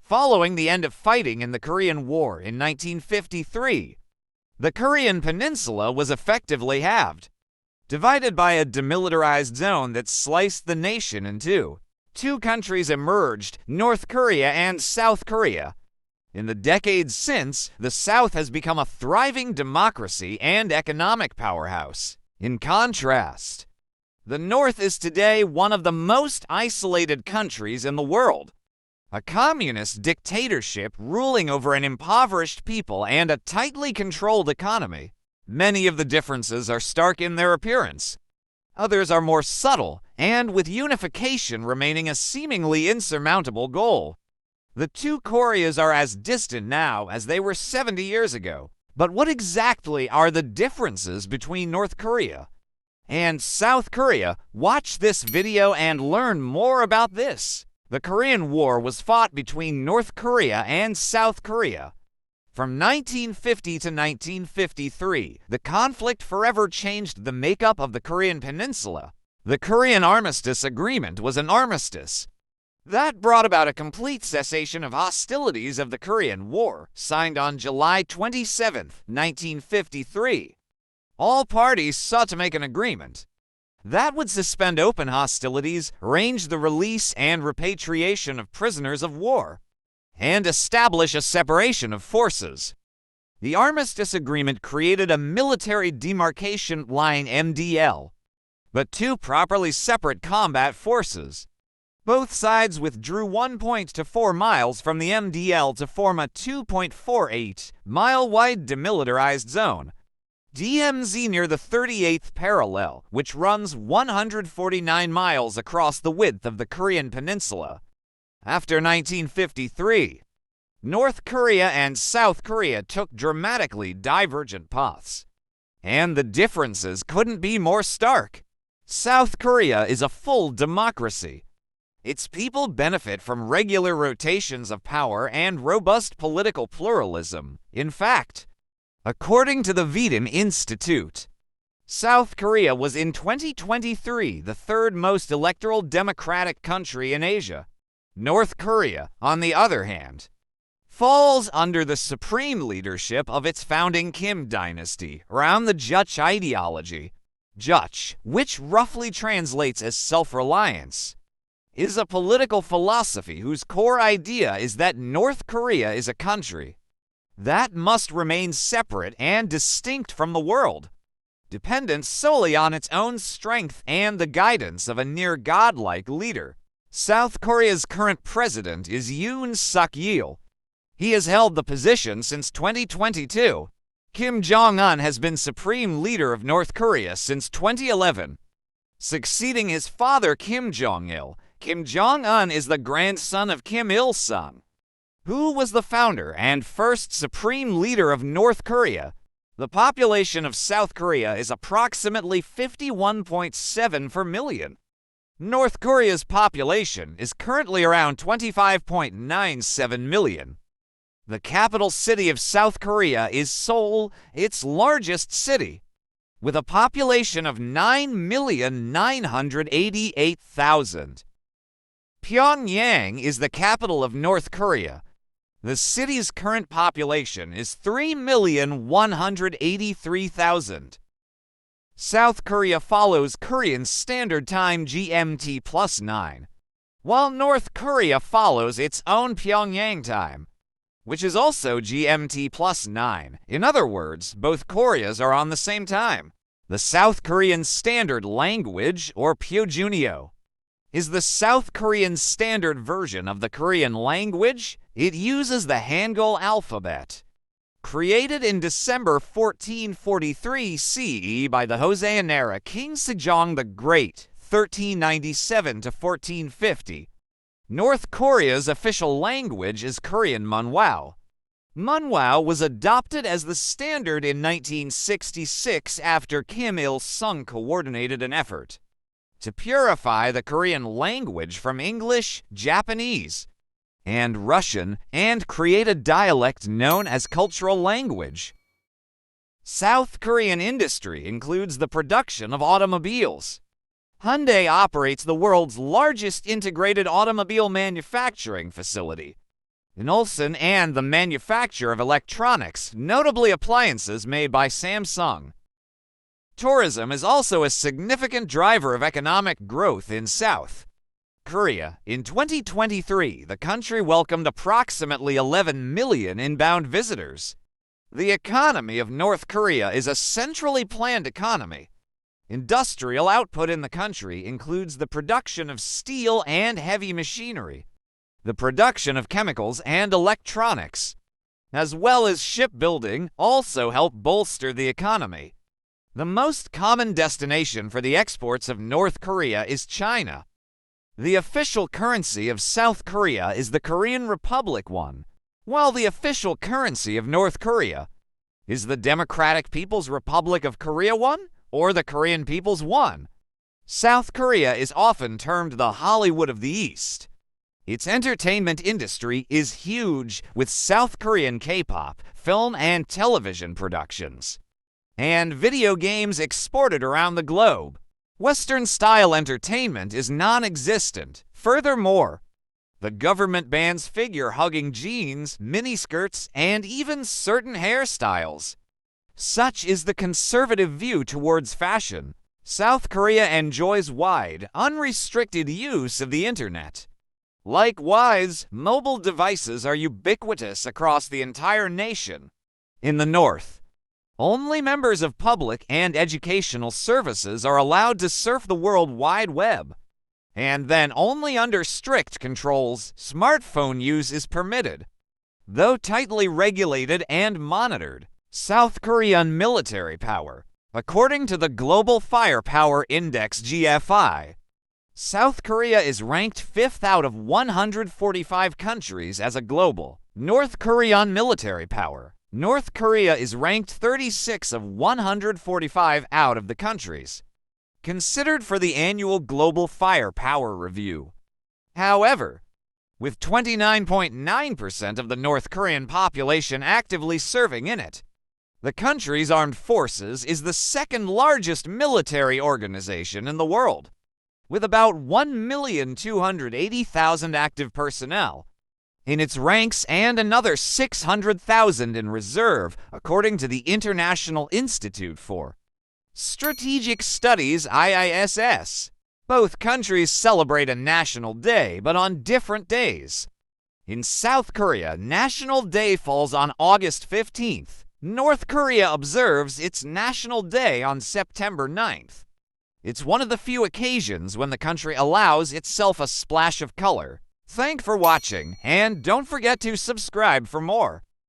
Following the end of fighting in the Korean War in 1953, the Korean Peninsula was effectively halved, divided by a demilitarized zone that sliced the nation in two. Two countries emerged, North Korea and South Korea. In the decades since, the South has become a thriving democracy and economic powerhouse. In contrast, the North is today one of the most isolated countries in the world. A communist dictatorship ruling over an impoverished people and a tightly controlled economy. Many of the differences are stark in their appearance. Others are more subtle, and with unification remaining a seemingly insurmountable goal. The two Koreas are as distant now as they were 70 years ago. But what exactly are the differences between North Korea and South Korea? Watch this video and learn more about this. The Korean War was fought between North Korea and South Korea. From 1950 to 1953, the conflict forever changed the makeup of the Korean Peninsula. The Korean Armistice Agreement was an armistice that brought about a complete cessation of hostilities of the Korean War, signed on July 27, 1953. All parties sought to make an agreement that would suspend open hostilities, arrange the release and repatriation of prisoners of war, and establish a separation of forces. The Armistice Agreement created a military demarcation line (MDL), but two properly separate combat forces. Both sides withdrew 1.24 miles from the MDL to form a 2.48-mile-wide demilitarized zone, DMZ, near the 38th parallel, which runs 149 miles across the width of the Korean Peninsula. After 1953, North Korea and South Korea took dramatically divergent paths, and the differences couldn't be more stark. South Korea is a full democracy. Its people benefit from regular rotations of power and robust political pluralism. In fact, according to the Vidam Institute, South Korea was in 2023 the third most electoral democratic country in Asia. North Korea, on the other hand, falls under the supreme leadership of its founding Kim dynasty around the Juche ideology. Juche, which roughly translates as self-reliance, is a political philosophy whose core idea is that North Korea is a country that must remain separate and distinct from the world, dependent solely on its own strength and the guidance of a near-godlike leader. South Korea's current president is Yoon Suk-yeol. He has held the position since 2022. Kim Jong-un has been supreme leader of North Korea since 2011. Succeeding his father Kim Jong-il, Kim Jong-un is the grandson of Kim Il-sung, who was the founder and first supreme leader of North Korea. The population of South Korea is approximately 51.7 per million. North Korea's population is currently around 25.97 million. The capital city of South Korea is Seoul, its largest city, with a population of 9,988,000. Pyongyang is the capital of North Korea. The city's current population is 3,183,000. South Korea follows Korean Standard Time (GMT +9), while North Korea follows its own Pyongyang time, which is also GMT +9. In other words, both Koreas are on the same time. The South Korean Standard Language, or Pyeonguneo, is the South Korean standard version of the Korean language. It uses the Hangul alphabet, created in December 1443 CE by the Joseon era King Sejong the Great, 1397 to 1450. North Korea's official language is Korean Munwao. Munwao was adopted as the standard in 1966 after Kim Il-sung coordinated an effort to purify the Korean language from English, Japanese, and Russian, and create a dialect known as cultural language. South Korean industry includes the production of automobiles. Hyundai operates the world's largest integrated automobile manufacturing facility, in Ulsan and the manufacture of electronics, notably appliances made by Samsung. Tourism is also a significant driver of economic growth in South Korea. In 2023, the country welcomed approximately 11 million inbound visitors. The economy of North Korea is a centrally planned economy. Industrial output in the country includes the production of steel and heavy machinery, the production of chemicals and electronics, as well as shipbuilding, also help bolster the economy. The most common destination for the exports of North Korea is China. The official currency of South Korea is the Korean Republic won, while the official currency of North Korea is the Democratic People's Republic of Korea won or the Korean People's won. South Korea is often termed the Hollywood of the East. Its entertainment industry is huge, with South Korean K-pop, film and television productions, and video games exported around the globe. Western-style entertainment is non-existent. Furthermore, the government bans figure-hugging jeans, miniskirts, and even certain hairstyles. Such is the conservative view towards fashion. South Korea enjoys wide, unrestricted use of the internet. Likewise, mobile devices are ubiquitous across the entire nation. In the north, only members of public and educational services are allowed to surf the World Wide Web. And then only under strict controls, smartphone use is permitted. Though tightly regulated and monitored, South Korean military power. According to the Global Firepower Index (GFI), South Korea is ranked 5th out of 145 countries as a global North Korean military power. North Korea is ranked 36 of 145 out of the countries considered for the annual Global Firepower Review. However, with 29.9% of the North Korean population actively serving in it, the country's armed forces is the second largest military organization in the world, with about 1,280,000 active personnel in its ranks and another 600,000 in reserve, according to the International Institute for Strategic Studies (IISS). Both countries celebrate a national day, but on different days. In South Korea, National Day falls on August 15th. North Korea observes its National Day on September 9th. It's one of the few occasions when the country allows itself a splash of color. Thanks for watching, and don't forget to subscribe for more.